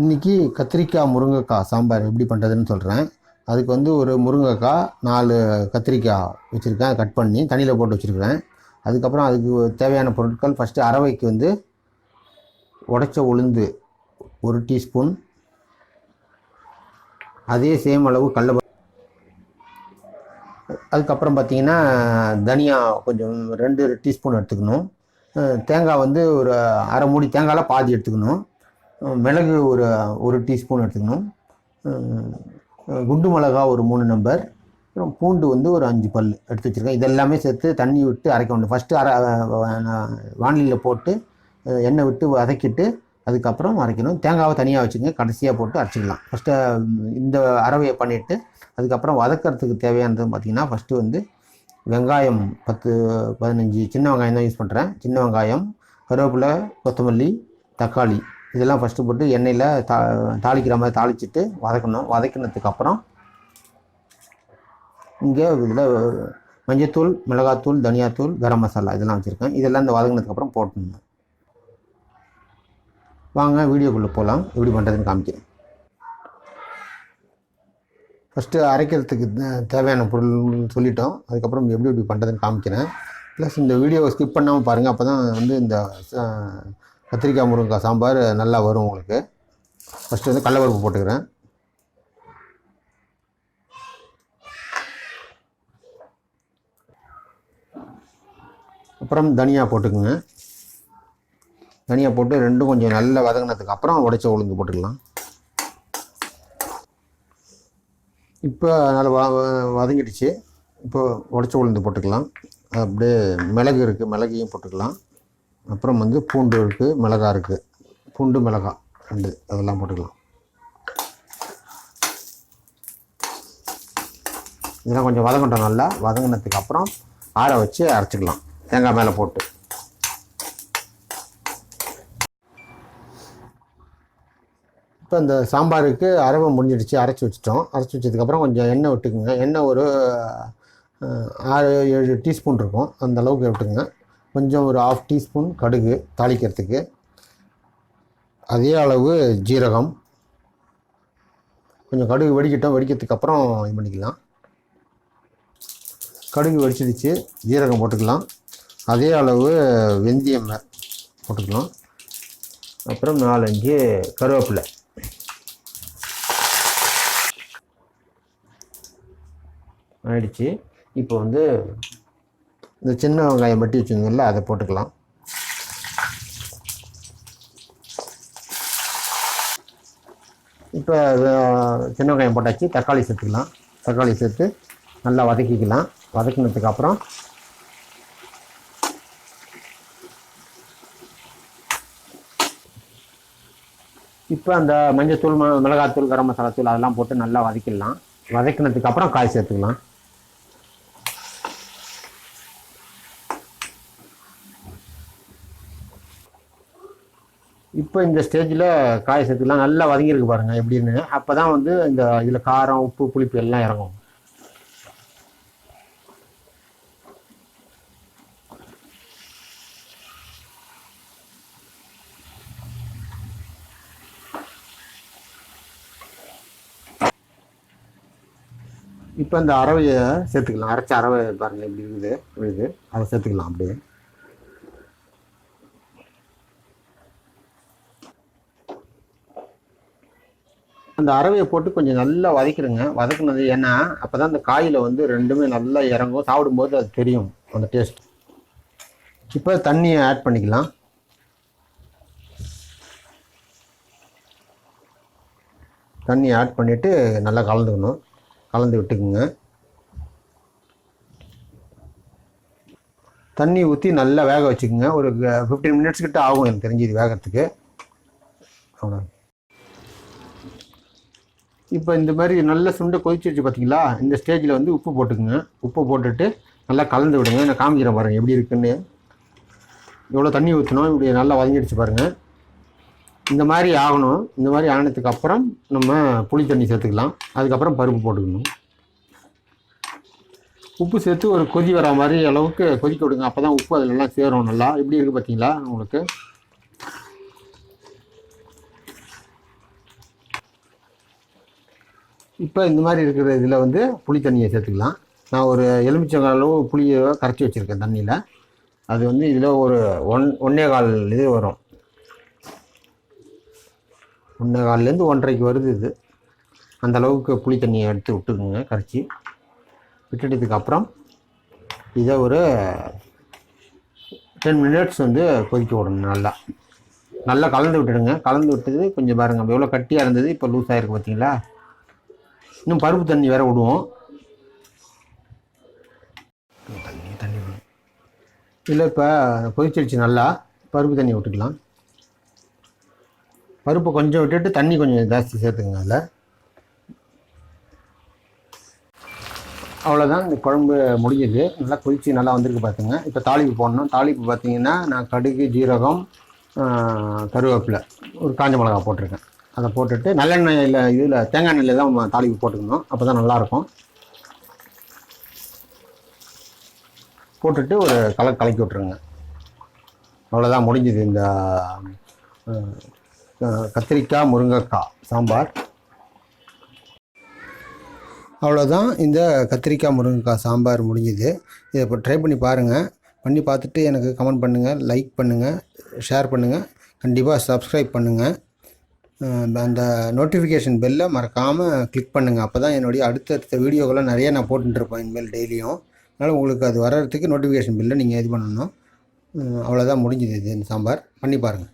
இன்றைக்கி கத்திரிக்காய் முருங்கைக்காய் சாம்பார் எப்படி பண்ணுறதுன்னு சொல்கிறேன். அதுக்கு வந்து ஒரு முருங்கைக்காய் 4 கத்திரிக்காய் வச்சுருக்கேன், கட் பண்ணி தண்ணியில் போட்டு வச்சுருக்கிறேன். அதுக்கப்புறம் அதுக்கு தேவையான பொருட்கள், ஃபஸ்ட்டு அரவைக்கு வந்து உடைச்ச உளுந்து 1 டீஸ்பூன், அதே சேம் அளவு கடல. அதுக்கப்புறம் பார்த்திங்கன்னா தனியா கொஞ்சம் 2 டீஸ்பூன் எடுத்துக்கணும். தேங்காய் வந்து ஒரு அரை மூடி தேங்காயில் பாதி எடுத்துக்கணும். மிளகு ஒரு டீஸ்பூன் எடுத்துக்கணும். குண்டு மிளகா ஒரு 3 நம்பர். அப்புறம் பூண்டு வந்து ஒரு 5 பல் எடுத்து வச்சுருக்கேன். இதெல்லாமே சேர்த்து தண்ணி விட்டு அரைக்க வேண்டும். ஃபஸ்ட்டு வானிலையில் போட்டு எண்ணெய் விட்டு வதக்கிட்டு அதுக்கப்புறம் அரைக்கணும். தேங்காவை தனியாக வச்சுக்கோங்க, கடைசியாக போட்டு அரைச்சிக்கலாம். ஃபஸ்ட்டு இந்த அரவையை பண்ணிவிட்டு அதுக்கப்புறம் வதக்கிறதுக்கு தேவையானது பார்த்திங்கன்னா, ஃபஸ்ட்டு வந்து வெங்காயம் 10-15 சின்ன வெங்காயம் தான் யூஸ் பண்ணுறேன். சின்ன வெங்காயம், கருவேப்பிலை, கொத்தமல்லி, தக்காளி இதெல்லாம் ஃபஸ்ட்டு போட்டு எண்ணெயில் தாளிக்கிற மாதிரி தாளிச்சிட்டு வதக்கணும். வதக்கினதுக்கப்புறம் இங்கே இதில் மஞ்சத்தூள், மிளகாத்தூள், தனியாத்தூள், கரம் மசாலா இதெல்லாம் வச்சுருக்கேன். இதெல்லாம் இந்த வதங்கினதுக்கப்புறம் போட்டணும். வாங்க வீடியோக்குள்ளே போகலாம், எப்படி பண்ணுறதுன்னு காமிக்கிறேன். ஃபஸ்ட்டு அரைக்கிறதுக்கு தேவையான பொருள் சொல்லிட்டோம். அதுக்கப்புறம் எப்படி பண்ணுறதுன்னு காமிக்கிறேன். ப்ளஸ் இந்த வீடியோவை ஸ்கிப் பண்ணாமல் பாருங்கள், அப்போ தான் வந்து இந்த கத்திரிக்காய் முருங்கைக்காய் சாம்பார் நல்லா வரும் உங்களுக்கு. ஃபஸ்ட்டு வந்து கடலப்பருப்பு போட்டுக்கிறேன். அப்புறம் தனியா போட்டுக்குங்க. தனியா போட்டு ரெண்டும் கொஞ்சம் நல்லா வதங்கினதுக்கு அப்புறம் உடைச்ச உளுந்து போட்டுக்கலாம். இப்போ நல்லா வதங்கிடுச்சு. இப்போ உடைச்ச உளுந்து போட்டுக்கலாம். அப்படியே மிளகு இருக்குது, மிளகையும் போட்டுக்கலாம். அப்புறம் வந்து பூண்டு இருக்குது, மிளகாய் இருக்குது. பூண்டு மிளகாய் 2 அதெல்லாம் போட்டுக்கலாம். இதெல்லாம் கொஞ்சம் வதங்கட்டும். நல்லா வதங்கினதுக்கு அப்புறம் ஆற வச்சு அரைச்சிக்கலாம், தேங்காய் மேலே போட்டு. இப்போ இந்த சாம்பாருக்கு அரவை முடிஞ்சிடுச்சு, அரைச்சி வச்சிட்டோம். அரைச்சி வச்சதுக்கப்புறம் கொஞ்சம் எண்ணெய் விட்டுக்குங்க. எண்ணெய் ஒரு 6-7 டீஸ்பூன் இருக்கும், அந்த அளவுக்கு விட்டுக்குங்க. கொஞ்சம் ஒரு 1/2 டீஸ்பூன் கடுகு தாளிக்கிறதுக்கு, அதே அளவு ஜீரகம். கொஞ்சம் கடுகு வெடிக்கட்டும், வெடிக்கிறதுக்கப்புறம் இது பண்ணிக்கலாம். கடுகு வெடிச்சிடுச்சு, ஜீரகம் போட்டுக்கலாம். அதே அளவு வெந்தயம் போட்டுக்கலாம். அப்புறம் 4-5 கருவேப்பிலை. ஆயிடுச்சு. இப்போ வந்து இந்த சின்ன வெங்காயம் வெட்டி வச்சுருந்தோம்ல, அதை போட்டுக்கலாம். இப்போ சின்ன வெங்காயம் போட்டாச்சு. தக்காளி சேர்த்துக்கலாம். தக்காளி சேர்த்து நல்லா வதக்கிக்கலாம். வதக்கினதுக்கப்புறம் இப்போ அந்த மஞ்சத்தூள், மிளகாத்தூள், கரம் மசாலா தூள் அதெல்லாம் போட்டு நல்லா வதக்கிடலாம். வதக்கினதுக்கப்புறம் காய் சேர்த்துக்கலாம். இப்போ இந்த ஸ்டேஜில் காய் சேர்த்துக்கலாம். நல்லா வதங்கியிருக்கு பாருங்கள் எப்படின்னு. அப்போ தான் வந்து இந்த இதில் காரம், உப்பு, புளிப்பு எல்லாம் இறங்கும். இப்போ இந்த அரவையை சேர்த்துக்கலாம். அரைச்ச அரவை பாருங்கள் எப்படி இருக்குது, அதை சேர்த்துக்கலாம். அப்படியே அந்த அரவையை போட்டு கொஞ்சம் நல்லா வதக்கிடுங்க. வதக்குனது ஏன்னா அப்போ தான் அந்த காயில் வந்து ரெண்டுமே நல்லா இறங்கும். சாப்பிடும்போது அது தெரியும் அந்த டேஸ்ட். இப்போ தண்ணியை ஆட் பண்ணிக்கலாம். தண்ணி ஆட் பண்ணிவிட்டு நல்லா கலந்துக்கணும். கலந்து விட்டுக்குங்க. தண்ணி ஊற்றி நல்லா வேக வச்சுக்கோங்க. ஒரு 15 மினிட்ஸ் கிட்ட ஆகும் எனக்கு தெரிஞ்சு இது வேகிறதுக்கு. அவ்வளோ. இப்போ இந்த மாதிரி நல்ல சுண்டை கொதிச்சிருச்சு பார்த்தீங்களா? இந்த ஸ்டேஜில் வந்து உப்பு போட்டுக்குங்க. உப்பு போட்டுட்டு நல்லா கலந்து விடுங்க. நான் காமிக்கிறேன் பாருங்கள் எப்படி இருக்குன்னு. எவ்வளோ தண்ணி ஊற்றணும், இப்படி நல்லா வதங்கிடுச்சு பாருங்கள். இந்த மாதிரி ஆகணும். இந்த மாதிரி ஆனதுக்கப்புறம் நம்ம புளி தண்ணி சேர்த்துக்கலாம். அதுக்கப்புறம் பருப்பு போட்டுக்கணும். உப்பு சேர்த்து ஒரு கொதி வர மாதிரி அளவுக்கு கொதிக்க விடுங்க. அப்போ தான் உப்பு அதிலெல்லாம் சேரும் நல்லா. எப்படி இருக்குது பார்த்தீங்களா உங்களுக்கு? இப்போ இந்த மாதிரி இருக்கிற இதில் வந்து புளி தண்ணியை சேர்த்துக்கலாம். நான் ஒரு எலுமிச்சங்காய் அளவு புளியை கரைச்சி வச்சுருக்கேன் தண்ணியில். அது வந்து இதில் ஒரு 1.25 இது வரும். 1.25லேருந்து 1.5 வருது இது. அந்த அளவுக்கு புளி தண்ணியை எடுத்து விட்டுக்குங்க கரைச்சி. விட்டுட்டதுக்கப்புறம் இதை ஒரு 10 மினிட்ஸ் வந்து கொதிக்க விடணும். நல்லா கலந்து விட்டுடுங்க. கலந்து விட்டது கொஞ்சம் பாருங்கள் எவ்வளோ கட்டியாக இருந்தது, இப்போ லூஸ் ஆகிருக்கு பார்த்தீங்களா. இன்னும் பருப்பு தண்ணி வேறு விடுவோம். தண்ணி இல்லை இப்போ கொதிச்சிருச்சு. நல்லா பருப்பு தண்ணி விட்டுக்கலாம். பருப்பு கொஞ்சம் விட்டுட்டு தண்ணி கொஞ்சம் ஜாஸ்தி சேர்த்துக்குங்க அதில். அவ்வளோதான், இந்த குழம்பு முடிஞ்சது. நல்லா கொதிச்சு நல்லா வந்திருக்கு பார்த்துங்க. இப்போ தாளிப்பு போடணும். தாளிப்பு பார்த்தீங்கன்னா நான் கடுகு, ஜீரகம், கருவேப்பிலை, ஒரு காஞ்ச மிளகா போட்டிருக்கேன். அதை போட்டுட்டு நல்லெண்ணெயில் இதில் தேங்காய் எண்ணெயில் தான் தாளிப்பு போட்டுக்கணும். அப்போ தான் நல்லாயிருக்கும். போட்டுட்டு ஒரு கலக்கி விட்ருங்க. அவ்வளோதான் முடிஞ்சுது இந்த கத்திரிக்காய் முருங்கைக்காய் சாம்பார். அவ்வளோதான், இந்த கத்திரிக்காய் முருங்கைக்காய் சாம்பார் முடிஞ்சுது. இதை இப்போ ட்ரை பண்ணி பாருங்கள். பண்ணி பார்த்துட்டு எனக்கு கமெண்ட் பண்ணுங்கள், லைக் பண்ணுங்கள், ஷேர் பண்ணுங்கள், கண்டிப்பாக சப்ஸ்கிரைப் பண்ணுங்கள். அந்த நோட்டிஃபிகேஷன் பெல்லை மறக்காமல் கிளிக் பண்ணுங்கள். அப்போ தான் என்னுடைய அடுத்தடுத்த வீடியோக்களை நிறைய நான் போட்டுருப்பேன் இனிமேல் டெய்லியும். அதனால் உங்களுக்கு அது வர்றதுக்கு நோட்டிஃபிகேஷன் பெல்லை நீங்கள் இது பண்ணணும். அவ்வளோதான் முடிஞ்சுது இது இந்த சாம்பார். பண்ணி பாருங்கள்.